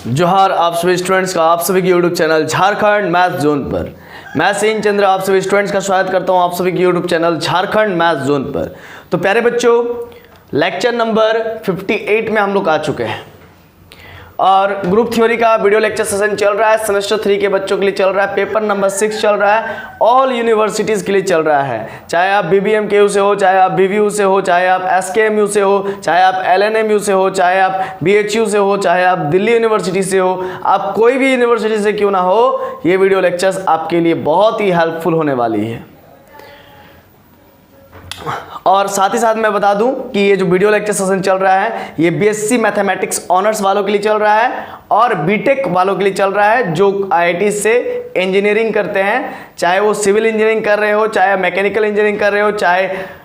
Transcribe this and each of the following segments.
जोहार आप सभी स्टूडेंट्स का आप सभी के YouTube channel Jharkhand math zone पर। मैं सेन चंद्र आप सभी स्टूडेंट्स का स्वागत करता हूं आप सभी के YouTube channel Jharkhand math zone पर। तो प्यारे बच्चों, लेक्चर नंबर 58 में हम लोग आ चुके हैं और ग्रुप थ्योरी का वीडियो लेक्चर सेशन चल रहा है। सेमेस्टर 3 के बच्चों के लिए चल रहा है, पेपर नंबर 6 चल रहा है, ऑल यूनिवर्सिटीज़ के लिए चल रहा है। चाहे आप BBMKU से हो, चाहे आप BVU से हो, चाहे आप SKMU से हो, चाहे आप LNMU से हो, चाहे आप BHU से हो, चाहे आप दिल्ली यूनिवर्सिटी से हो, आप कोई भी यूनिवर्सिटी से क्यों ना हो, ये वीडियो लेक्चर्स आपके लिए बहुत ही हेल्पफुल होने वाली है। और साथ ही साथ मैं बता दूं कि ये जो वीडियो लेक्चर सेशन चल रहा है ये BSc मैथमेटिक्स ऑनर्स वालों के लिए चल रहा है और बीटेक वालों के लिए चल रहा है जो IIT से इंजीनियरिंग करते हैं, चाहे वो सिविल इंजीनियरिंग कर रहे हो, चाहे मैकेनिकल इंजीनियरिंग कर रहे हो, चाहे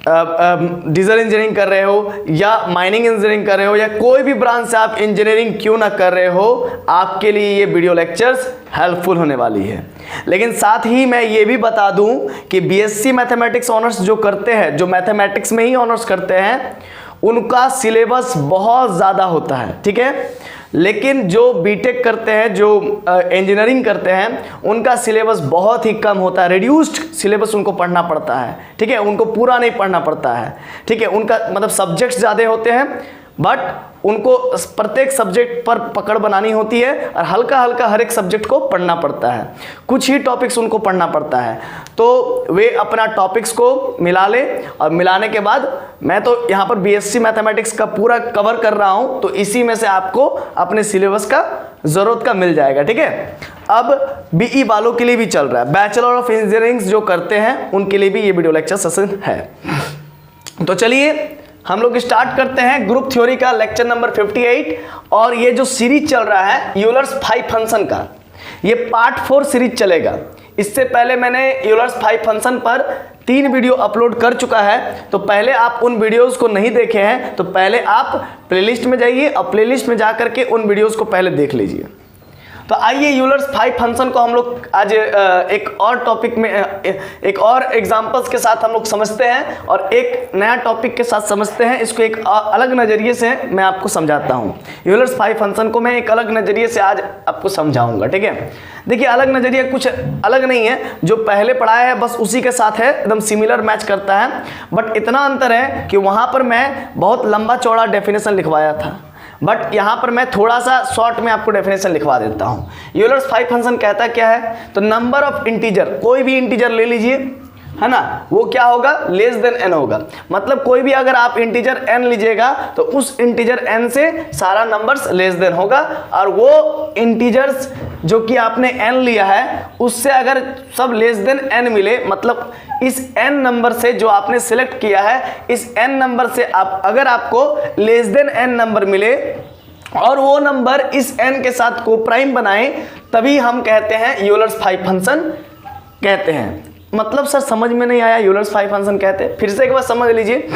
डीजल इंजीनियरिंग कर रहे हो या माइनिंग इंजीनियरिंग कर रहे हो या कोई भी ब्रांच से आप इंजीनियरिंग क्यों ना कर रहे हो, आपके लिए ये वीडियो लेक्चर्स हेल्पफुल होने वाली है। लेकिन साथ ही मैं ये भी बता दूं कि BSc मैथमेटिक्स ऑनर्स जो करते हैं, जो मैथमेटिक्स में ही ऑनर्स करते हैं, उनका सिलेबस बहुत ज़्यादा होता है, ठीक है। लेकिन जो बीटेक करते हैं, जो इंजीनियरिंग करते हैं, उनका सिलेबस बहुत ही कम होता है, रिड्यूस्ड सिलेबस उनको पढ़ना पड़ता है, ठीक है। उनको पूरा नहीं पढ़ना पड़ता है, ठीक है। उनका मतलब सब्जेक्ट्स ज़्यादा होते हैं बट उनको प्रत्येक सब्जेक्ट पर पकड़ बनानी होती है और हल्का हल्का हर एक सब्जेक्ट को पढ़ना पड़ता है, कुछ ही टॉपिक्स उनको पढ़ना पड़ता है। तो वे अपना टॉपिक्स को मिला ले और मिलाने के बाद मैं तो यहाँ पर BSc मैथमेटिक्स का पूरा कवर कर रहा हूँ, तो इसी में से आपको अपने सिलेबस का ज़रूरत का मिल जाएगा, ठीक है। अब BE वालों के लिए भी चल रहा है, बैचलर ऑफ इंजीनियरिंग जो करते हैं उनके लिए भी ये वीडियो लेक्चर सेशन है। तो चलिए हम लोग स्टार्ट करते हैं ग्रुप थ्योरी का लेक्चर नंबर 58। और ये जो सीरीज चल रहा है यूलर्स 5 फंक्शन का, ये पार्ट 4 सीरीज चलेगा। इससे पहले मैंने यूलर्स 5 फंक्शन पर 3 वीडियो अपलोड कर चुका है, तो पहले आप उन वीडियोस को नहीं देखे हैं तो पहले आप प्लेलिस्ट में जाइए और प्लेलिस्ट में जा करके उन वीडियोस को पहले देख लीजिए। तो आइए यूलर्स 5 फंक्शन को हम लोग आज एक और टॉपिक में एक और एग्जांपल्स के साथ हम लोग समझते हैं और एक नया टॉपिक के साथ समझते हैं। इसको एक अलग नज़रिए से मैं आपको समझाता हूँ। यूलर्स 5 फंक्शन को मैं एक अलग नज़रिए से आज आपको समझाऊंगा, ठीक है। देखिए अलग नज़रिया कुछ अलग नहीं है, जो पहले पढ़ाया है बस उसी के साथ है, एकदम सिमिलर मैच करता है। बट इतना अंतर है कि वहाँ पर मैं बहुत लंबा चौड़ा डेफिनेशन लिखवाया था, बट यहाँ पर मैं थोड़ा सा शॉर्ट में आपको डेफिनेशन लिखवा देता हूँ। यूलर्स 5 फंक्शन कहता क्या है, तो नंबर ऑफ इंटीजर, कोई भी इंटीजर ले लीजिए, है ना, वो क्या होगा, लेस देन n होगा। मतलब कोई भी अगर आप इंटीजर n लीजिएगा तो उस इंटीजर n से सारा नंबर्स लेस देन होगा, और वो इंटीजर्स जो कि आपने n लिया है उससे अगर सब लेस देन n मिले, मतलब इस n नंबर से जो आपने सिलेक्ट किया है, इस n नंबर से आप अगर आपको लेस देन n नंबर मिले और वो नंबर इस n के साथ को प्राइम बनाए, तभी हम कहते हैं यूलर्स 5 फंक्शन कहते हैं। मतलब सर समझ में नहीं आया, यूलर्स 5 फंक्शन कहते हैं, फिर से एक बार समझ लीजिए।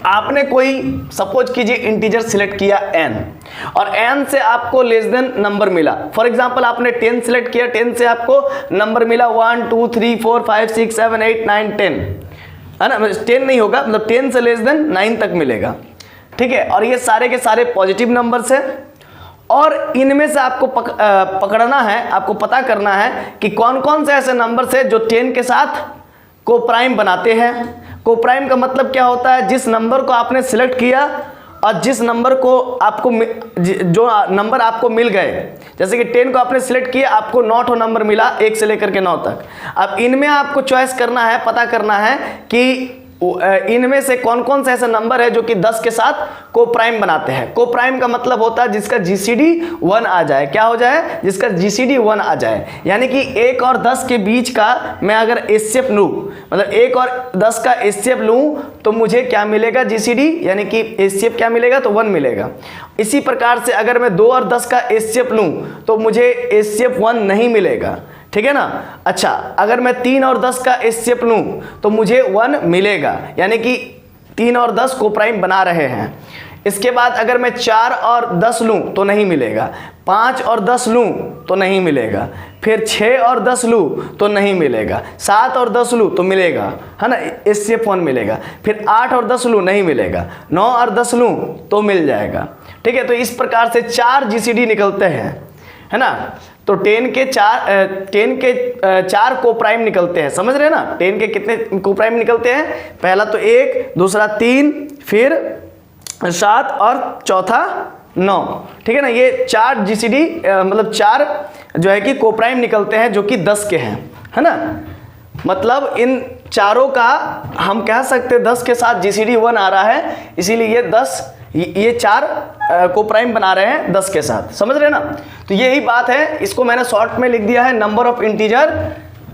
आपने कोई सपोज कीजिए इंटीजर सिलेक्ट किया n और n से आपको लेस देन नंबर मिला। फॉर एग्जांपल आपने 10 सिलेक्ट किया, 10 से आपको नंबर मिला 1 2 3 4 5 6 7 8 9 10, है ना। 10 नहीं होगा, मतलब 10 से लेस देन 9 तक मिलेगा, ठीक है। और ये सारे के सारे पॉजिटिव नंबर्स हैं और इनमें से आपको पकड़ना है, आपको पता करना है कि कौन कौन से ऐसे नंबर्स हैं जो 10 के साथ को प्राइम बनाते हैं। को प्राइम का मतलब क्या होता है, जिस नंबर को आपने सिलेक्ट किया और जिस नंबर को आपको जो नंबर आपको मिल गए, जैसे कि 10 को आपने सिलेक्ट किया, आपको नॉट नंबर मिला 1 से लेकर के 9 तक। अब इनमें आपको चॉइस करना है, पता करना है कि इनमें से कौन कौन से ऐसे नंबर है जो कि 10 के साथ को प्राइम बनाते हैं। को प्राइम का मतलब होता है जिसका GCD 1 आ जाए। क्या हो जाए, जिसका GCD 1 आ जाए। यानी कि 1 और 10 के बीच का मैं अगर HCF लूँ, मतलब 1 और 10 का HCF लूँ तो मुझे क्या मिलेगा, GCD यानी कि HCF क्या मिलेगा, तो 1 मिलेगा। इसी प्रकार से अगर मैं 2 और 10 का HCF लूँ तो मुझे HCF 1 नहीं मिलेगा, ठीक है ना। अच्छा, अगर मैं 3 और 10 का HCF लूँ तो मुझे 1 मिलेगा, यानी कि 3 और 10 को प्राइम बना रहे हैं। इसके बाद अगर मैं 4 और 10 लूँ तो नहीं मिलेगा, 5 और 10 लूँ तो नहीं मिलेगा, फिर 6 और 10 लूँ तो नहीं मिलेगा, 7 और 10 लूँ तो मिलेगा, है ना, HCF 1 मिलेगा। फिर 8 और 10 लूँ नहीं मिलेगा, 9 और 10 लूँ तो मिल जाएगा। ठीक है। तो इस प्रकार से 4 GCD निकलते हैं, है ना। तो 10 के 4 कोप्राइम निकलते हैं, समझ रहे हैं ना। 10 के कितने कोप्राइम निकलते हैं, पहला तो 1, दूसरा 3, फिर 7 और चौथा 9, ठीक है ना। ये 4 GCD मतलब 4 जो है कि कोप्राइम निकलते हैं जो कि 10 के हैं, है ना। मतलब इन चारों का हम कह सकते हैं 10 के साथ GCD 1 आ रहा है, इसीलिए ये 4 कोप्राइम बना रहे हैं 10 के साथ, समझ रहे हैं ना। तो यही बात है, इसको मैंने शॉर्ट में लिख दिया है number of integer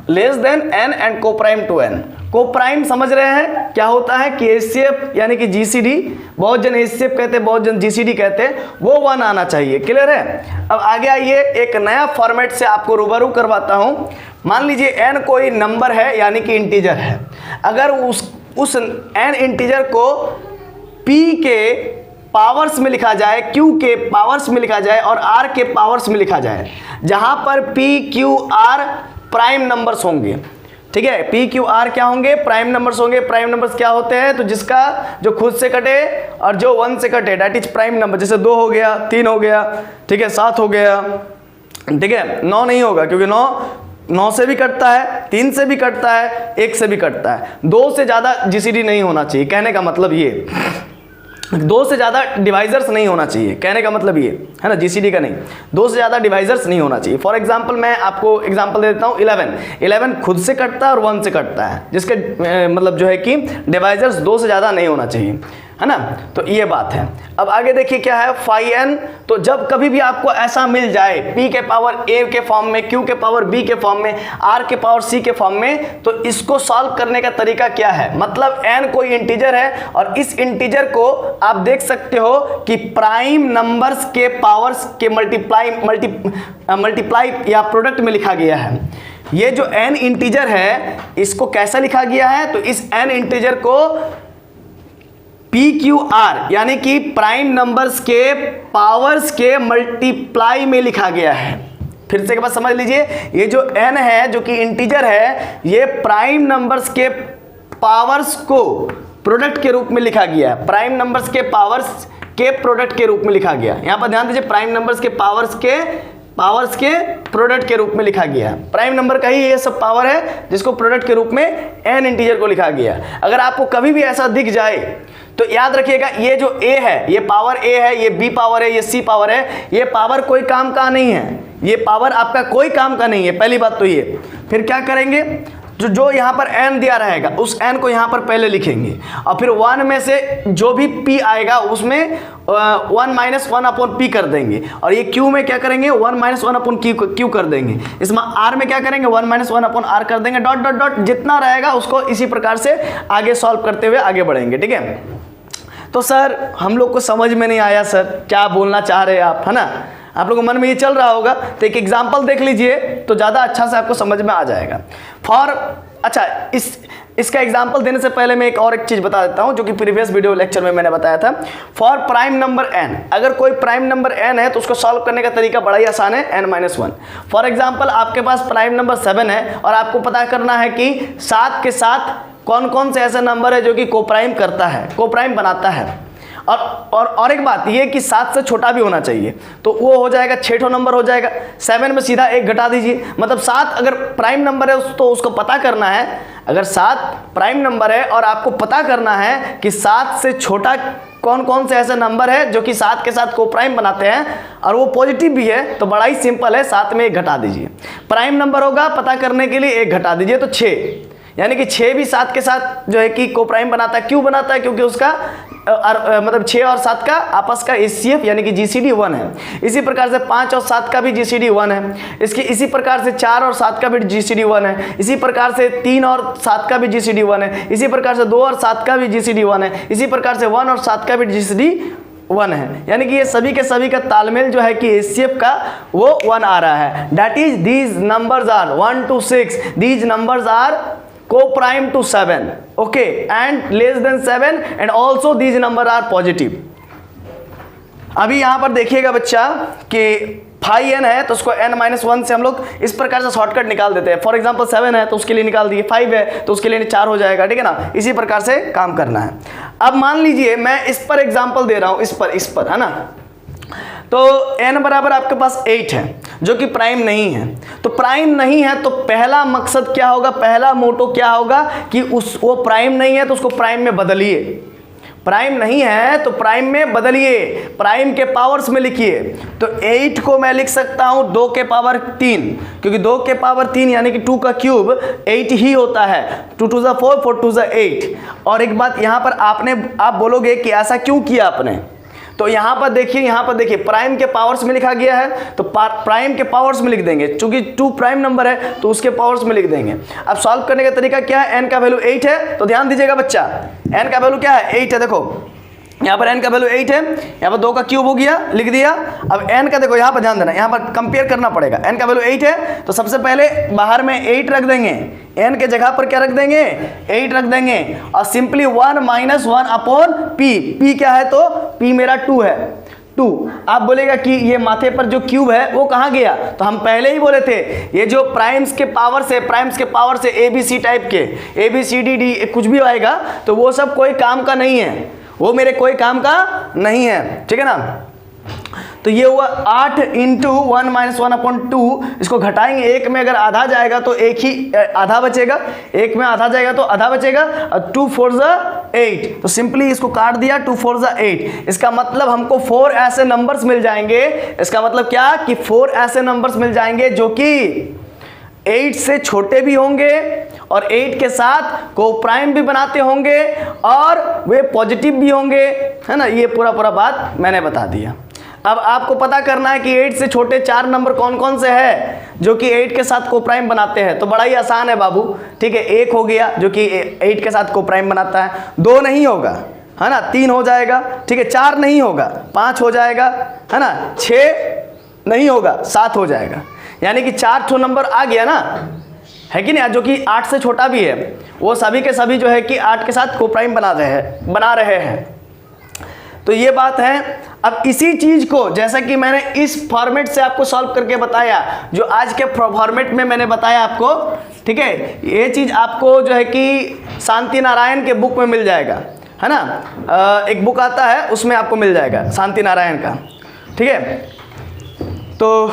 less than n and coprime to n। Coprime समझ रहे हैं क्या होता है कि HCF यानी कि GCD, बहुत जन HCF कहते हैं, बहुत जन GCD कहते हैं, वो 1 आना चाहिए। क्लियर है। अब आगे आइए, एक नया फॉर्मेट से आपको रूबरू करवाता हूं। मान लीजिए n कोई नंबर है यानी कि इंटीजर है, अगर उस n इंटीजर को p के पावर्स में लिखा जाए, q के पावर्स में लिखा जाए और r के पावर्स में लिखा जाए, जहां पर p q r prime numbers होंगे, ठीक है। p q r क्या होंगे, प्राइम नंबर्स होंगे। प्राइम नंबर्स क्या होते हैं, तो जिसका जो खुद से कटे और जो 1 से कटे, दैट इज प्राइम नंबर। जैसे 2 हो गया, 3 हो गया, ठीक है, 7 हो गया, ठीक है। 9 नहीं होगा क्योंकि 9 से भी कटता है, 3 से भी कटता है, 1 से भी कटता है। 2 से ज़्यादा GCD नहीं होना चाहिए, कहने का मतलब ये 2 से ज़्यादा डिवाइजर्स नहीं होना चाहिए, कहने का मतलब ये है ना, GCD का नहीं, 2 से ज़्यादा डिवाइजर्स नहीं होना चाहिए। फॉर एग्जांपल मैं आपको एग्जांपल दे देता हूँ, 11 खुद से कटता है और 1 से कटता है, जिसके मतलब जो है कि डिवाइजर्स 2 से ज़्यादा नहीं होना चाहिए, है ना। तो ये बात है। अब आगे देखिए क्या है, phi n। तो जब कभी भी आपको ऐसा मिल जाए p के पावर a के फॉर्म में, q के पावर b के फॉर्म में, r के पावर c के फॉर्म में, तो इसको सॉल्व करने का तरीका क्या है। मतलब n कोई इंटीजर है और इस इंटीजर को आप देख सकते हो कि प्राइम नंबर्स के पावर्स के मल्टीप्लाई या प्रोडक्ट में लिखा गया है। ये जो n इंटीजर है इसको कैसा लिखा गया है, तो इस n इंटीजर को PQR यानी कि प्राइम नंबर्स के पावर्स के मल्टीप्लाई में लिखा गया है। फिर से एक बार समझ लीजिए, ये जो n है जो कि इंटीजर है, ये प्राइम नंबर्स के पावर्स को प्रोडक्ट के रूप में लिखा गया है। प्राइम नंबर्स के पावर्स के प्रोडक्ट के रूप में लिखा गया है। यहां पर ध्यान दीजिए, प्राइम नंबर्स के पावर्स के प्रोडक्ट के रूप में लिखा गया है। प्राइम नंबर का ही ये सब पावर है जिसको प्रोडक्ट के रूप में n इंटीजर को लिखा गया है। अगर आपको कभी भी ऐसा दिख जाए तो याद रखिएगा, ये जो a है, ये पावर a है, ये b पावर है, ये c पावर है, ये पावर कोई काम का नहीं है, ये पावर आपका कोई काम का नहीं है। पहली बात तो ये। फिर क्या करेंगे, जो यहाँ पर n दिया रहेगा उस n को यहाँ पर पहले लिखेंगे और फिर 1 में से जो भी p आएगा उसमें 1 माइनस 1 अपॉन p कर देंगे, और ये q में क्या करेंगे, 1 माइनस 1 अपॉन q कर देंगे। इसमें r में क्या करेंगे, 1 माइनस 1 अपॉन r कर देंगे, डॉट डॉट डॉट, जितना रहेगा उसको इसी प्रकार से आगे सॉल्व करते हुए आगे बढ़ेंगे, ठीक है। तो सर हम लोग को समझ में नहीं आया, सर क्या बोलना चाह रहे हैं आप, है ना। आप लोगों के मन में ये चल रहा होगा, तो एक एग्जांपल देख लीजिए तो ज़्यादा अच्छा से आपको समझ में आ जाएगा। अच्छा, इसका एग्जांपल देने से पहले मैं एक चीज़ बता देता हूं जो कि प्रीवियस वीडियो लेक्चर में मैंने बताया था। फॉर प्राइम नंबर n, अगर कोई प्राइम नंबर n है तो उसको सॉल्व करने का तरीका बड़ा ही आसान है, n-1। फॉर एग्जाम्पल आपके पास प्राइम नंबर 7 है और आपको पता करना है कि 7 के साथ कौन कौन से ऐसे नंबर है जो कि कोप्राइम करता है, कोप्राइम बनाता है। और एक बात ये कि 7 से छोटा भी होना चाहिए, तो वो हो जाएगा 6 नंबर हो जाएगा। 7 में सीधा 1 घटा दीजिए, मतलब 7 अगर प्राइम नंबर है तो उसको पता करना है, अगर 7 प्राइम नंबर है और आपको पता करना है कि 7 से छोटा कौन कौन से ऐसे नंबर है जो कि 7 के साथ कोप्राइम बनाते हैं और वो पॉजिटिव भी है, तो बड़ा ही सिंपल है, 7 में 1 घटा दीजिए। प्राइम नंबर होगा, पता करने के लिए 1 घटा दीजिए तो 6, यानी कि 6 भी 7 के साथ जो है कि कोप्राइम बनाता है। क्यों बनाता है, क्योंकि उसका मतलब 6 और 7 का आपस का HCF यानी कि GCD 1 है। इसी प्रकार से 5 और 7 का भी GCD 1 है। इसी प्रकार से 4 और 7 का भी GCD 1 है। इसी प्रकार से 3 और 7 का भी GCD 1 है। इसी प्रकार से 2 और 7 का भी GCD 1 है। इसी प्रकार से 1 और 7 का भी GCD 1 है। यानी कि ये सभी के सभी का तालमेल जो है कि HCF का वो 1 आ रहा है। That is these numbers are 1 to 6, these numbers are co-prime to 7, okay, and less than 7, and also these number are positive। अभी यहाँ पर देखिएगा बच्चा कि phi n है तो उसको n-1 से हम लोग इस प्रकार से शॉर्टकट निकाल देते हैं। फॉर एग्जांपल 7 है तो उसके लिए निकाल दिए, 5 है तो उसके लिए 4 हो जाएगा, ठीक है ना। इसी प्रकार से काम करना है। अब मान लीजिए मैं इस पर एग्जांपल दे रहा हूँ, इस पर है ना, तो n बराबर आपके पास 8 है जो कि प्राइम नहीं है। तो प्राइम नहीं है तो पहला मकसद क्या होगा, पहला मोटो क्या होगा कि वो प्राइम नहीं है तो उसको प्राइम में बदलिए। प्राइम नहीं है तो प्राइम में बदलिए, प्राइम के पावर्स में लिखिए। तो 8 को मैं लिख सकता हूं 2 के पावर 3, क्योंकि 2 के पावर 3 यानी कि 2 का क्यूब 8 ही होता है। 2 2 4, 4 2 8। और एक बात यहां पर आप बोलोगे कि ऐसा क्यों किया आपने, तो यहां पर देखिए प्राइम के पावर्स में लिखा गया है तो प्राइम के पावर्स में लिख देंगे, चूंकि 2 प्राइम नंबर है तो उसके पावर्स में लिख देंगे। अब सॉल्व करने का तरीका क्या है, n का वैल्यू 8 है तो ध्यान दीजिएगा बच्चा, n का वैल्यू क्या है 8 है। देखो यहाँ पर n का वैल्यू 8 है, यहाँ पर 2 का क्यूब हो गया, लिख दिया। अब n का देखो यहाँ पर ध्यान देना, यहाँ पर कंपेयर करना पड़ेगा। n का वैल्यू 8 है तो सबसे पहले बाहर में 8 रख देंगे, n के जगह पर क्या रख देंगे 8 रख देंगे, और सिंपली 1 माइनस 1 अपॉन p क्या है तो p मेरा 2 है। 2 आप बोलेगा कि ये माथे पर जो क्यूब है वो कहाँ गया, तो हम पहले ही बोले थे ये जो प्राइम्स के पावर से ABC टाइप के ABCD कुछ भी आएगा तो वो सब कोई काम का नहीं है, वो मेरे कोई काम का नहीं है, ठीक है ना। तो ये हुआ 8 इंटू 1 माइनस 1 अपॉन 2, इसको घटाएंगे, एक में अगर आधा जाएगा तो एक ही आधा बचेगा, एक में आधा जाएगा तो आधा बचेगा, और 2 4 8, तो सिंपली इसको काट दिया, 2 4 8। इसका मतलब हमको 4 ऐसे नंबर्स मिल जाएंगे। इसका मतलब क्या कि 4 ऐसे नंबर्स मिल जाएंगे जो कि 8 से छोटे भी होंगे और 8 के साथ को प्राइम भी बनाते होंगे और वे पॉजिटिव भी होंगे, है ना। ये पूरा बात मैंने बता दिया। अब आपको पता करना है कि 8 से छोटे 4 नंबर कौन कौन से हैं जो कि 8 के साथ को प्राइम बनाते हैं। तो बड़ा ही आसान है बाबू, ठीक है। 1 हो गया जो कि 8 के साथ को प्राइम बनाता है, 2 नहीं होगा, है ना, 3 हो जाएगा, ठीक है, 4 नहीं होगा, 5 हो जाएगा, है ना, 6 नहीं होगा, 7 हो जाएगा। यानी कि 4 नंबर आ गया ना, है कि नहीं, जो कि 8 से छोटा भी है, वो सभी के सभी जो है कि 8 के साथ को प्राइम बना रहे हैं। तो ये बात है। अब इसी चीज को जैसा कि मैंने इस फॉर्मेट से आपको सॉल्व करके बताया, जो आज के फॉर्मेट में मैंने बताया आपको, ठीक है, ये चीज आपको जो है कि शांति नारायण के बुक में मिल जाएगा, है ना। एक बुक आता है उसमें आपको मिल जाएगा शांति नारायण का, ठीक है। तो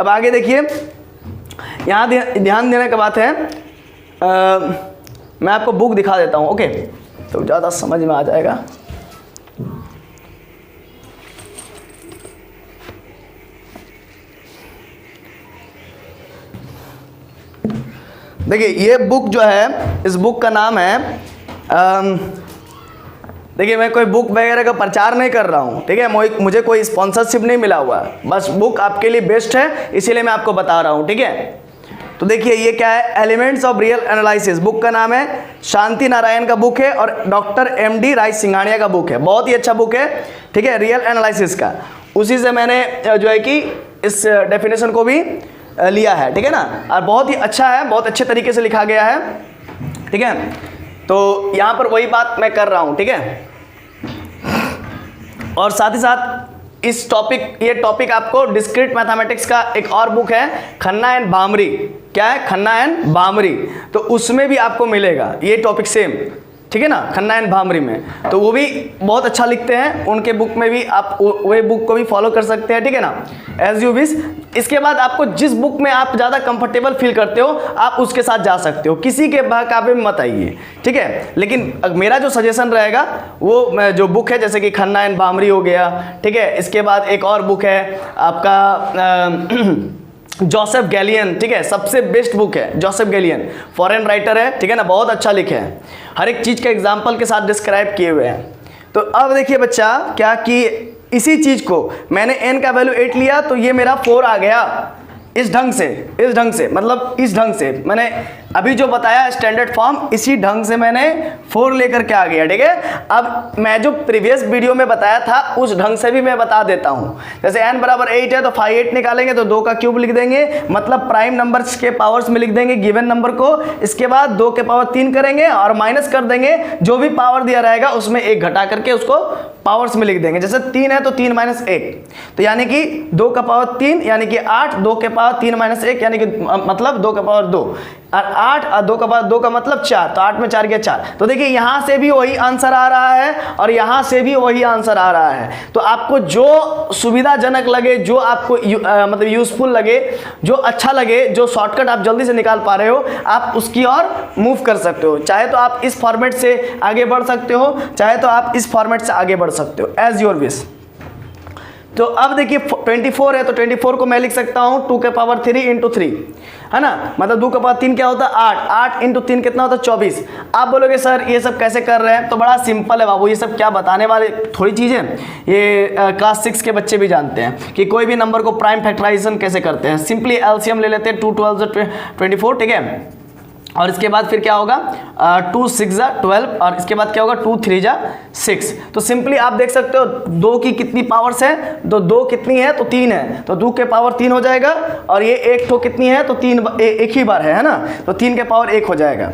अब आगे देखिए, यहाँ ध्यान देने की बात है, मैं आपको बुक दिखा देता हूँ, ओके, तो ज़्यादा समझ में आ जाएगा। देखिए ये बुक जो है, इस बुक का नाम है, देखिए मैं कोई बुक वगैरह का प्रचार नहीं कर रहा हूँ, ठीक है, मुझे कोई स्पॉन्सरशिप नहीं मिला हुआ, बस बुक आपके लिए बेस्ट है इसीलिए मैं आपको बता रहा हूँ, ठीक है। तो देखिए ये क्या है, elements of real analysis, book का नाम है, शांति नारायण का बुक है और डॉक्टर MD राय सिंघानिया का बुक है, बहुत ही अच्छा बुक है, ठीक है, रियल एनालिसिस का। उसी से मैंने जो है कि इस डेफिनेशन को भी लिया है, ठीक है ना, और बहुत ही अच्छा है, बहुत अच्छे तरीके से लिखा गया है, ठीक है। तो यहाँ पर वही बात मैं कर रहा हूँ, ठीक है। और साथ ही साथ ये टॉपिक आपको डिस्क्रीट मैथमेटिक्स का एक और बुक है, खन्ना एंड भामरी, क्या है, खन्ना एंड भामरी, तो उसमें भी आपको मिलेगा ये टॉपिक सेम, ठीक है ना, खन्ना एंड भामरी में, तो वो भी बहुत अच्छा लिखते हैं, उनके बुक में भी आप वे बुक को भी फॉलो कर सकते हैं, ठीक है ना, एज यू विश। इसके बाद आपको जिस बुक में आप ज़्यादा कंफर्टेबल फील करते हो आप उसके साथ जा सकते हो, किसी के बहकावे में मत आइए, ठीक है। लेकिन मेरा जो सजेशन रहेगा वो जो बुक है जैसे कि खन्ना एंड भामरी हो गया, ठीक है, इसके बाद एक और बुक है आपका जोसेफ गैलियन, ठीक है, सबसे बेस्ट बुक है जोसेफ गैलियन, फॉरेन राइटर है, ठीक है ना, बहुत अच्छा लिखे हैं, हर एक चीज़ का एग्जाम्पल के साथ डिस्क्राइब किए हुए हैं। तो अब देखिए बच्चा क्या कि इसी चीज़ को मैंने n का वैल्यू 8 लिया तो ये मेरा 4 आ गया, इस ढंग से मतलब इस ढंग से मैंने अभी जो बताया स्टैंडर्ड फॉर्म, इसी ढंग से मैंने 4 लेकर के आ गया, ठीक है। अब मैं जो प्रीवियस वीडियो में बताया था उस ढंग से भी मैं बता देता हूँ। जैसे n बराबर 8 है तो 8 निकालेंगे तो 2 का क्यूब लिख देंगे, मतलब प्राइम नंबर्स के पावर्स में लिख देंगे गिवन नंबर को, इसके बाद 2 के पावर 3 करेंगे और माइनस कर देंगे, जो भी पावर दिया रहेगा उसमें 1 घटा करके उसको पावर्स में लिख देंगे। जैसे 3 है तो 3 माइनस 1, तो यानी कि 2 का पावर 3 यानी कि 8, 2 के पावर 3 माइनस 1 यानी कि मतलब 2 का पावर 2, और 8 और 2 का बाद 2 का मतलब 4, तो 8 में 4 गया 4। तो देखिए यहाँ से भी वही आंसर आ रहा है और यहाँ से भी वही आंसर आ रहा है। तो आपको जो सुविधाजनक लगे, जो आपको मतलब यूजफुल लगे, जो अच्छा लगे, जो शॉर्टकट आप जल्दी से निकाल पा रहे हो, आप उसकी ओर मूव कर सकते हो। चाहे तो आप इस फॉर्मेट से आगे बढ़ सकते हो, चाहे तो आप इस फॉर्मेट से आगे बढ़ सकते हो, एज योर विश। तो अब देखिए 24 है, तो 24 को मैं लिख सकता हूँ 2 के पावर 3 इंटू 3, है ना, मतलब 2 के पावर 3 क्या होता है 8, 8 इंटू 3 कितना होता है 24। आप बोलोगे सर ये सब कैसे कर रहे हैं, तो बड़ा सिंपल है बाबू, ये सब क्या बताने वाले थोड़ी चीज़ है, ये क्लास 6 के बच्चे भी जानते हैं कि कोई भी नंबर को प्राइम फैक्टराइजेशन कैसे करते हैं। सिंपली एलसीएम ले लेते हैं, 2 12 24, ठीक है, और इसके बाद फिर क्या होगा 2 6 12, और इसके बाद क्या होगा 2 3 6। तो सिंपली आप देख सकते हो 2 की कितनी पावर्स है, तो 2 कितनी है तो 3 है, तो 2 के पावर 3 हो जाएगा, और ये 1 तो कितनी है तो 3 एक ही बार है ना, तो 3 के पावर 1 हो जाएगा।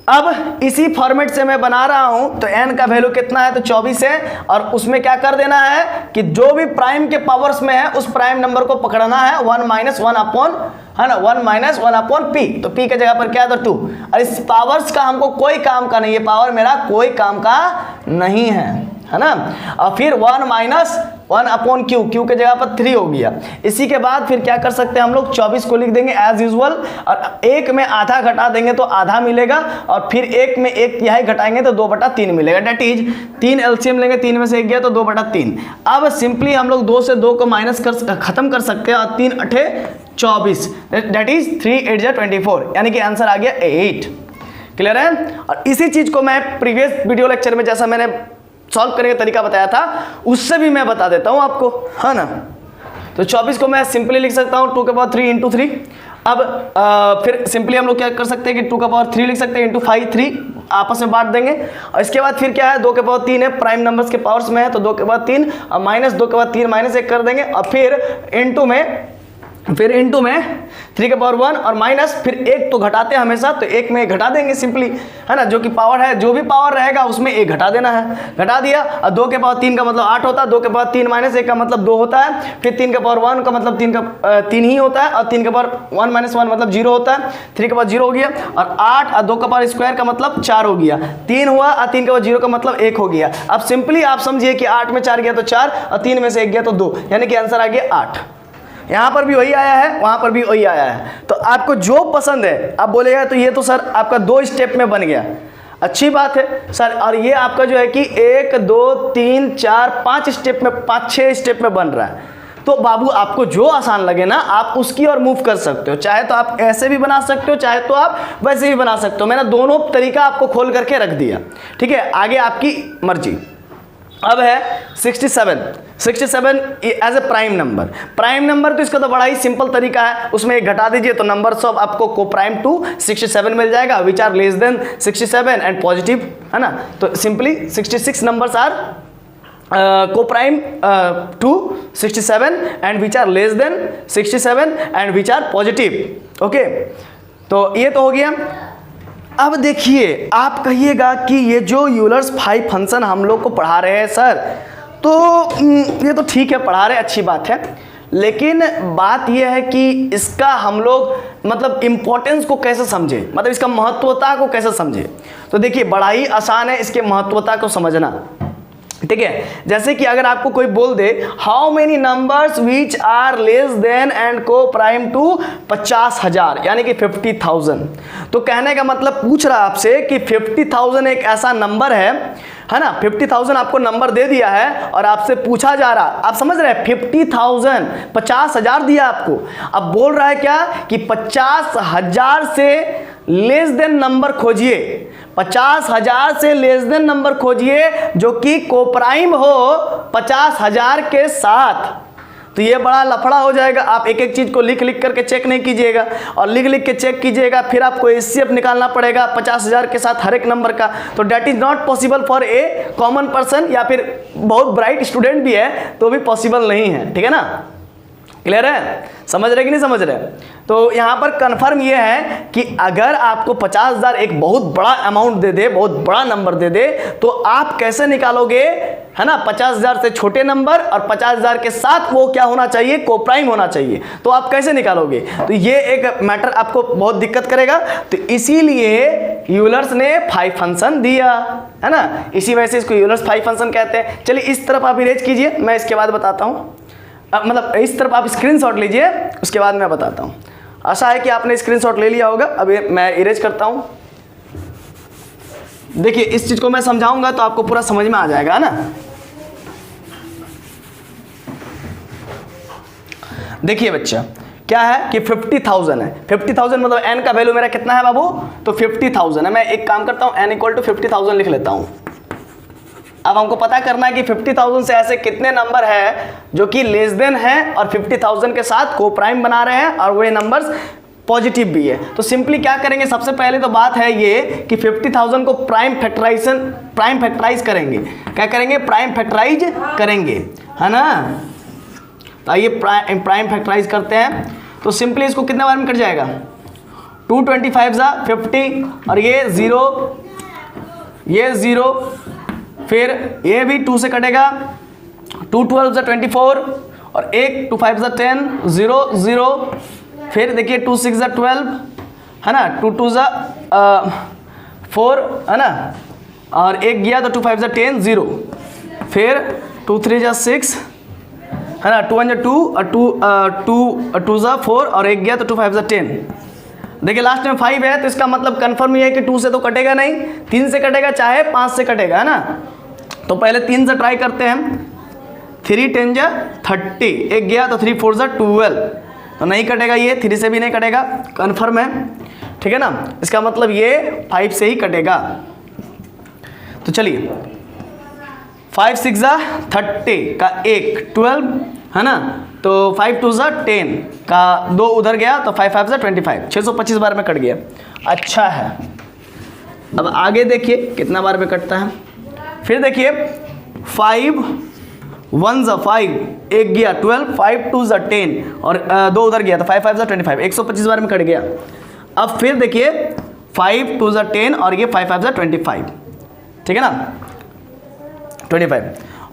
अब इसी फॉर्मेट से मैं बना रहा हूं, तो n का वैल्यू कितना है तो 24 है, और उसमें क्या कर देना है कि जो भी प्राइम के पावर्स में है उस प्राइम नंबर को पकड़ना है 1 - 1 अपॉन, है ना, 1 - 1 अपॉन p, तो p के जगह पर क्या है तो 2। और इस पावर्स का हमको कोई काम का नहीं है, पावर मेरा कोई काम का नहीं है ना। और फिर 1 - 1 अपॉन q, q के जगह पर 3 हो गया। इसी के बाद फिर क्या कर सकते हैं हम लोग 24 को लिख देंगे एज यूजुअल, और 1 में आधा घटा देंगे तो आधा मिलेगा, और फिर 1 में 1/3 घटाएंगे तो 2/3 मिलेगा। डेट इज 3 एलसीएम लेंगे, 3 में से 1 गया तो 2/3। अब सिंपली हम लोग 2 से 2 को माइनस कर खत्म कर सकते हैं, और 3 8 24, डेट इज 3 8 24, यानी कि आंसर आ गया 8। क्लियर है। और इसी चीज को मैं प्रीवियस वीडियो लेक्चर में जैसा मैंने सॉल्व करने का तरीका बताया था उससे भी मैं बता देता हूं आपको, है ना। तो 24 को मैं सिंपली लिख सकता हूं 2 के पावर 3 इंटू 3। अब फिर सिंपली हम लोग क्या कर सकते हैं कि 2 का पावर 3 लिख सकते हैं इंटू 5 3 आपस में बांट देंगे। और इसके बाद फिर क्या है 2 के पावर 3 है, प्राइम नंबर्स के पावर्स में है, तो 2 के पावर 3 और माइनस 2 के पावर 3 माइनस 1 कर देंगे, और फिर इंटू में 3 के पावर 1 और माइनस फिर 1 तो घटाते हैं हमेशा, तो 1 में घटा देंगे सिंपली, है ना, जो कि पावर है, जो भी पावर रहेगा उसमें 1 घटा देना है, घटा दिया। और 2 के पावर 3 का मतलब 8 होता है, 2 के पावर 3 माइनस 1 का मतलब 2 होता है, फिर 3 के पावर 1 का मतलब 3 ही होता है, और 3 के पावर 1 माइनस 1 मतलब 0 होता है, 3 के पावर 0 हो गया, और 8 और 2 का पावर स्क्वायर का मतलब 4 हो गया, 3 हुआ, और 3 के पावर 0 का मतलब 1 हो गया। अब सिंपली आप समझिए कि 8 में 4 गया तो 4, और 3 में से 1 गया तो 2, यानी कि आंसर आ गया 8। यहाँ पर भी वही आया है, वहाँ पर भी वही आया है। तो आपको जो पसंद है आप बोलेगा तो ये तो सर आपका 2 स्टेप में बन गया, अच्छी बात है सर। और ये आपका जो है कि 1 2 3 4 5 स्टेप में, 5-6 स्टेप में बन रहा है। तो बाबू आपको जो आसान लगे ना आप उसकी ओर मूव कर सकते हो, चाहे तो आप ऐसे भी बना सकते हो, चाहे तो आप वैसे भी बना सकते हो। मैंने दोनों तरीका आपको खोल करके रख दिया, ठीक है, आगे आपकी मर्जी। अब है 67 एज ए प्राइम नंबर, तो इसका तो बड़ा ही सिंपल तरीका है, उसमें एक घटा दीजिए तो नंबर सब आपको को प्राइम टू 67 मिल जाएगा, which are less than 67 and positive, है ना। तो simply 66 numbers are coprime to 67 and which are less than 67 and which are positive. Okay, तो ये तो हो गया। अब देखिए आप कहिएगा कि ये जो यूलर्स 5 फंक्शन हम लोग को पढ़ा रहे हैं सर, तो ये तो ठीक है पढ़ा रहे, अच्छी बात है, लेकिन बात यह है कि इसका हम लोग मतलब इम्पोर्टेंस को कैसे समझे, मतलब इसका महत्वता को कैसे समझे। तो देखिए बड़ा ही आसान है इसके महत्वता को समझना, ठीक है। जैसे कि अगर आपको कोई बोल दे how many numbers which are less than and coprime to 50,000 यानी कि 50,000, तो कहने का मतलब पूछ रहा आपसे कि 50,000 एक ऐसा नंबर है ना, 50,000 आपको नंबर दे दिया है और आपसे पूछा जा रहा, आप समझ रहे हैं 50,000 50,000 दिया आपको, अब बोल रहा है क्या कि 50,000 से लेस देन नंबर खोजिए, 50,000 से लेस देन नंबर खोजिए जो कि कोप्राइम हो 50,000 के साथ। तो ये बड़ा लफड़ा हो जाएगा, आप एक एक चीज को लिख करके चेक नहीं कीजिएगा, और लिख के चेक कीजिएगा, फिर आपको एचसीएफ निकालना पड़ेगा 50,000 के साथ हर एक नंबर का, तो that is not possible for a common person, या फिर बहुत ब्राइट स्टूडेंट भी है तो भी पॉसिबल नहीं है, ठीक है ना। क्लियर है, समझ रहे कि नहीं समझ रहे। तो यहाँ पर कंफर्म ये है कि अगर आपको 50,000 एक बहुत बड़ा अमाउंट दे दे, बहुत बड़ा नंबर दे दे, तो आप कैसे निकालोगे, है ना। 50,000 से छोटे नंबर और 50,000 के साथ वो क्या होना चाहिए, कोप्राइम होना चाहिए। तो आप कैसे निकालोगे, तो ये एक मैटर आपको बहुत दिक्कत करेगा। तो इसीलिए यूलर्स ने 5 फंक्शन दिया, है ना, इसी वजह से इसको यूलर्स 5 फंक्शन कहते हैं। चलिए इस तरफ आप इरेज कीजिए, मैं इसके बाद बताता हूँ। मतलब इस तरफ आप स्क्रीनशॉट लीजिए, उसके बाद मैं बताता हूँ। आशा है कि आपने स्क्रीनशॉट ले लिया होगा। अब मैं इरेज करता हूँ। देखिए इस चीज को मैं समझाऊंगा तो आपको पूरा समझ में आ जाएगा ना। देखिए बच्चा क्या है कि 50,000 है। 50,000 मतलब n का वैल्यू मेरा कितना है बाबू, तो 50,000 है। मैं एक काम करता हूँ, n इक्वल टू 50,000 लिख लेता हूँ। अब हमको पता करना है कि 50,000 से ऐसे कितने नंबर है जो कि लेस देन है और 50,000 के साथ को प्राइम बना रहे हैं और वे नंबर्स पॉजिटिव भी है। तो सिंपली क्या करेंगे, सबसे पहले तो बात है ये कि 50,000 को प्राइम फैक्टराइज करेंगे। क्या करेंगे, प्राइम फैक्टराइज करेंगे, है ना। तो आइए प्राइम फैक्टराइज करते हैं। तो सिंपली इसको कितने बार में कट जाएगा, 225 ज़ा 50 और ये 0, ये 0, फिर ये भी 2 से कटेगा, 2 12 ज़ा 24 और 1 2 5 ज़ा 10, 0 0, फिर देखिए 2 6 ज़ा 12, है ना, 2 2 ज़ा 4, है ना, और एक गया तो 2 5 ज़ा 10, 0, फिर 2 3 ज़ा 6, है ना, 2 1 ज़ा 2 और 2 ज़ा 4 और एक गया तो 2 5 ज़ा 10। देखिए लास्ट में 5 है, तो इसका मतलब कंफर्म ये है कि 2 से तो कटेगा नहीं, 3 से कटेगा चाहे 5 से कटेगा, है ना। तो पहले 3 से ट्राई करते हैं। 3 10 जा 30, एक गया तो 3 4 जा 12, तो नहीं कटेगा, ये 3 से भी नहीं कटेगा, कंफर्म है, ठीक है ना। इसका मतलब ये 5 से ही कटेगा। तो चलिए 5 6 जा 30 का 1 12, है ना, तो 5 2 जा 10 का 2 उधर गया तो 5 5 जा 25, 625 बार में कट गया। अच्छा है, अब आगे देखिए कितना बार में कटता है। फिर देखिए 5 1 जा 5, एक गया 12, 5 2 जा 10 और 2 उधर गया तो 5 5 जा 25, 125 बार में कट गया। अब फिर देखिए 5 2 जा 10 और ये 5 5 जा 25, ठीक है ना, 25,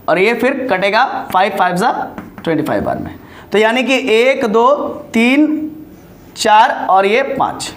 और ये फिर कटेगा 5 5 जा 25 बार में। तो यानी कि 1 2 3 4 और ये 5,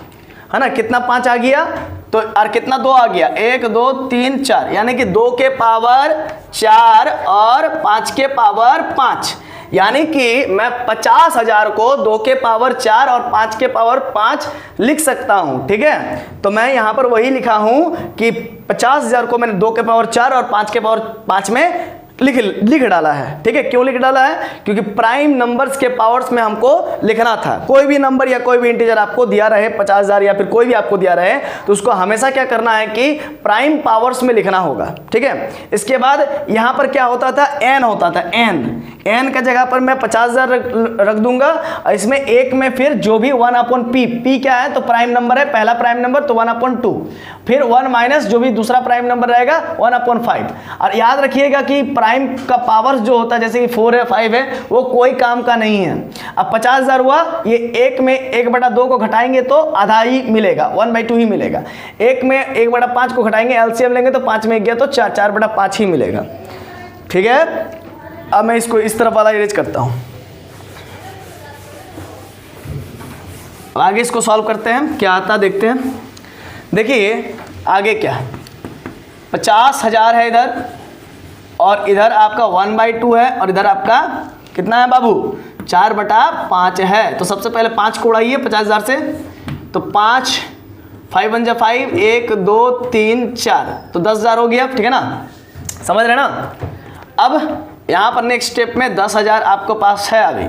है ना, कितना 5 आ गया, तो और कितना 2 आ गया, 1 2 3 4, यानी कि 2 के पावर 4 और 5 के पावर 5, यानी कि मैं 50,000 को 2 के पावर 4 और 5 के पावर 5 लिख सकता हूं, ठीक है। तो मैं यहां पर वही लिखा हूं कि 50,000 को मैंने 2 के पावर 4 और 5 के पावर 5 में लिख डाला है, ठीक है। क्यों लिख डाला है, क्योंकि प्राइम नंबर्स के पावर्स में हमको लिखना था। कोई भी नंबर या कोई भी इंटीजर आपको दिया रहे, 50,000 या फिर कोई भी आपको दिया रहे, तो उसको हमेशा क्या करना है कि प्राइम पावर्स में लिखना होगा, ठीक है। इसके बाद यहां पर क्या होता था, एन होता था, एन का जगह पर मैं 50,000 रख दूंगा। इसमें एक में फिर जो भी 1/p, p क्या है, तो प्राइम नंबर है, पहला प्राइम नंबर, तो 1/2, फिर 1 माइनस जो भी दूसरा प्राइम नंबर रहेगा 1/5। और याद रखिएगा कि प्राइम का पावर्स जो होता है, जैसे कि 4 है 5 है, वो कोई काम का नहीं है। अब 50,000 हुआ, ये एक में 1/2 को घटाएंगे तो आधा ही मिलेगा, 1/2 ही मिलेगा। एक में 1/5 को घटाएंगे, एलसीएम लेंगे तो 5 में गया तो 4/5 ही मिलेगा, ठीक है। अब मैं इसको इस तरफ वाला इरेज करता हूं। आगे इसको सॉल्व करते हैं, क्या आता देखते हैं। देखिए आगे क्या है, 50,000 है इधर, और इधर आपका 1/2 है, और इधर आपका कितना है बाबू, 4/5 है। तो सबसे पहले 5 को उड़ाइए 50,000 से, तो 5 5 1 जा 5, 1 2 3 4, तो 10,000 हो गया, ठीक है ना, समझ रहे ना। अब यहाँ पर नेक्स्ट स्टेप में 10,000 आपको पास है अभी,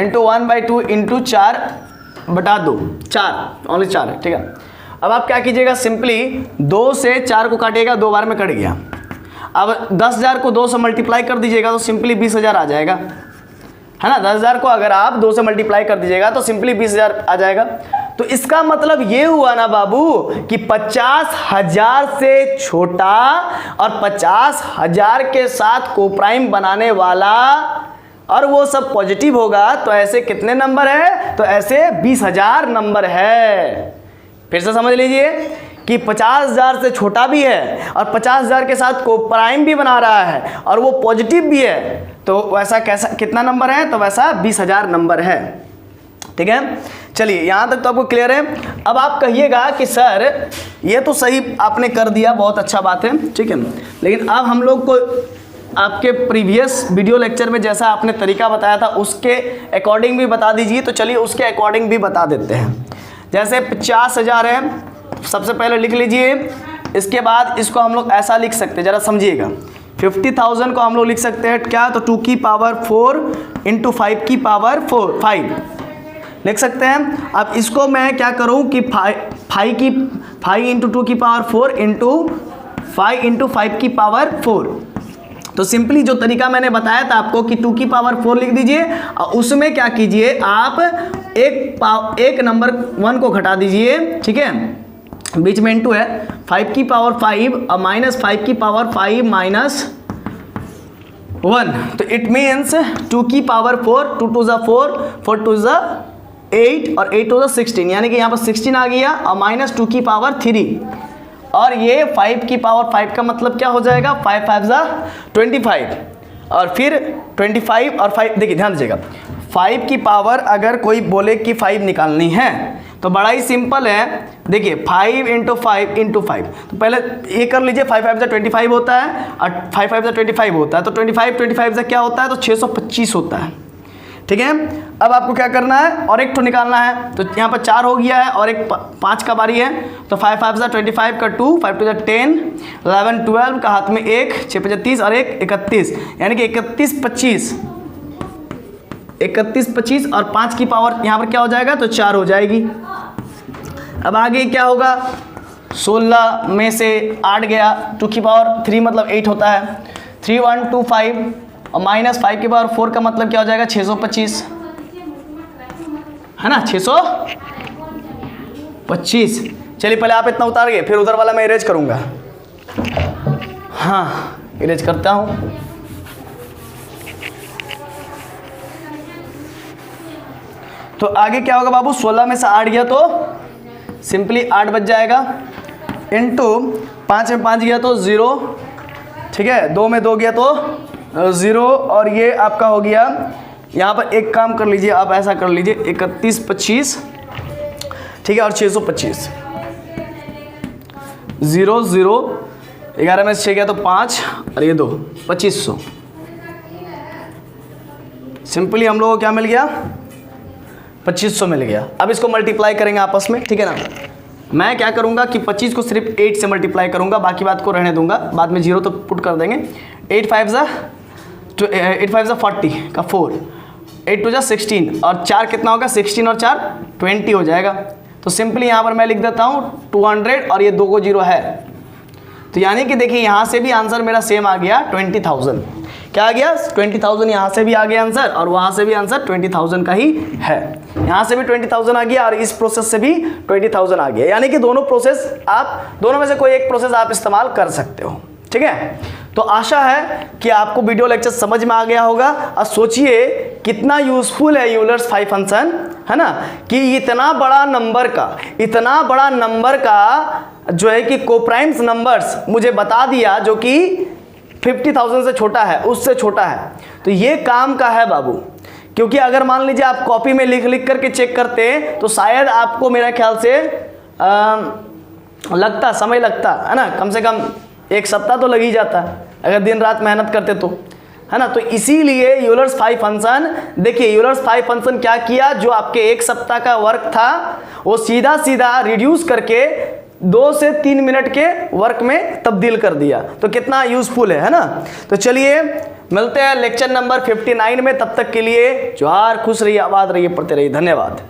इंटू 1/2 इंटू 4/2, 4 ओनली 4 है, ठीक है। अब आप क्या कीजिएगा, सिंपली 2 से 4 को काटिएगा, 2 बार में कट गया। अब 10,000 को 2 से मल्टीप्लाई कर दीजिएगा तो सिंपली 20,000 आ जाएगा, है ना। 10,000 को अगर आप 2 से मल्टीप्लाई कर दीजिएगा तो सिंपली 20,000 आ जाएगा। तो इसका मतलब ये हुआ ना बाबू कि 50,000 से छोटा और 50,000 के साथ कोप्राइम बनाने वाला और वो सब पॉजिटिव होगा तो ऐसे कितने नंबर है, तो ऐसे 20,000 नंबर है। फिर से समझ लीजिए कि 50,000 से छोटा भी है और 50,000 के साथ को प्राइम भी बना रहा है और वो पॉजिटिव भी है, तो वैसा कैसा कितना नंबर है, तो वैसा 20,000 नंबर है। ठीक है, चलिए यहाँ तक तो आपको क्लियर है। अब आप कहिएगा कि सर ये तो सही आपने कर दिया, बहुत अच्छा बात है, ठीक है, लेकिन अब हम लोग को आपके प्रीवियस वीडियो लेक्चर में जैसा आपने तरीका बताया था उसके अकॉर्डिंग भी बता दीजिए। तो चलिए उसके अकॉर्डिंग भी बता देते हैं। जैसे 50,000 है, सबसे पहले लिख लीजिए, इसके बाद इसको हम लोग ऐसा लिख सकते हैं, ज़रा समझिएगा। 50,000 को हम लोग लिख सकते हैं क्या, तो 2 की पावर 4 इंटू 5 की पावर 5 लिख सकते हैं। अब इसको मैं क्या करूं कि 5 इंटू 2 की पावर 4 इंटू 5 इंटू 5 की पावर 4। तो सिंपली जो तरीका मैंने बताया था आपको कि 2 की पावर 4 लिख दीजिए और उसमें क्या कीजिए आप एक नंबर 1 को घटा दीजिए, ठीक है, बीच में इंटू है, 5 की पावर 5 और माइनस 5 की पावर 5 माइनस 1, तो इट मीन्स 2 की पावर 4, 2 टू ज़ा 4, 4 टू ज़ा 8 और 8 टू ज़ा 16, यानी कि यहाँ पर 16 आ गया और माइनस 2 की पावर 3 और ये 5 की पावर 5 का मतलब क्या हो जाएगा, 5 5 ज़ा 25 और फिर 25 और 5, देखिए ध्यान दीजिएगा, 5 की पावर अगर कोई बोले कि 5 निकालनी है तो बड़ा ही सिंपल है। देखिए 5 इंटू 5 इंटू 5, तो पहले ये कर लीजिए, 5 5 ज़ा 25 होता है और 5 5 ज़ा 25 होता है, तो 25 ज़ा क्या होता है, तो 625 होता है। ठीक है, अब आपको क्या करना है, और एक तो निकालना है, तो यहाँ पर 4 हो गया है और एक 5 का बारी है, तो 5 5 ज़ा 25 का 2, 5 2 ज़ा 10, 11 12 का हाथ में 1, 6 5 30 और 1 31, यानी कि 31 25 और 5 की पावर यहाँ पर क्या हो जाएगा, तो 4 हो जाएगी। अब आगे क्या होगा, 16 में से 8 गया, 2 की पावर 3 मतलब 8 होता है, 3 1 2 5 और माइनस 5 की पावर 4 का मतलब क्या हो जाएगा, 625 है ना, 625। चलिए पहले आप इतना उतारिए, फिर उधर वाला मैं इरेज करूंगा। हाँ इरेज करता हूँ। तो आगे क्या होगा बाबू, 16 में से 8 गया तो सिंपली 8 बच जाएगा, इंटू 5 में 5 गया तो 0, ठीक है, 2 में 2 गया तो 0 और ये आपका हो गया। यहाँ पर एक काम कर लीजिए, आप ऐसा कर लीजिए, 31 25, ठीक है, और 625, 0 0, 11 में से 6 गया तो 5 और ये 2, 2500। सिंपली हम लोगों को क्या मिल गया, 2500 मिल गया। अब इसको मल्टीप्लाई करेंगे आपस में, ठीक है ना। मैं क्या करूंगा कि 25 को सिर्फ 8 से मल्टीप्लाई करूंगा, बाकी बात को रहने दूंगा, बाद में 0 तो पुट कर देंगे। 8 5 ज़ा 40 का 4, 8 2 ज़ा 16 और 4 कितना होगा, 16 और 4 20 हो जाएगा। तो सिंपली यहाँ पर मैं लिख देता हूँ 200 और ये 2 को 0 है, तो यानी कि देखिए यहाँ से भी आंसर मेरा सेम आ गया 20,000। क्या आ गया, 20,000 यहाँ से भी आ गया आंसर और वहाँ से भी आंसर 20,000 का ही है। यहाँ से भी 20,000 आ गया और इस प्रोसेस से भी 20,000 आ गया, यानी कि दोनों प्रोसेस आप, दोनों में से कोई एक प्रोसेस आप इस्तेमाल कर सकते हो। ठीक है, तो आशा है कि आपको वीडियो लेक्चर समझ में आ गया होगा। और सोचिए कितना यूजफुल है यूलर्स 5 फंक्शन, है ना, कि इतना बड़ा नंबर का जो है कि कोप्राइम्स नंबर्स मुझे बता दिया जो कि 50,000 से छोटा है, उससे छोटा है। तो ये काम का है बाबू, क्योंकि अगर मान लीजिए आप कॉपी में लिख करके चेक करते तो शायद आपको मेरा ख्याल से समय लगता है ना, कम से कम 1 सप्ताह तो लग ही जाता अगर दिन रात मेहनत करते तो, है ना। तो इसीलिए यूलर्स 5 फंक्शन, देखिए यूलर्स 5 फंक्शन क्या किया, जो आपके 1 सप्ताह का वर्क था वो सीधा सीधा रिड्यूस करके 2 से 3 मिनट के वर्क में तब्दील कर दिया। तो कितना यूजफुल है ना। तो चलिए मिलते हैं लेक्चर नंबर 59 में, तब तक के लिए जोहार, खुश रहिए, आबाद रहिए, पढ़ते रहिए, धन्यवाद।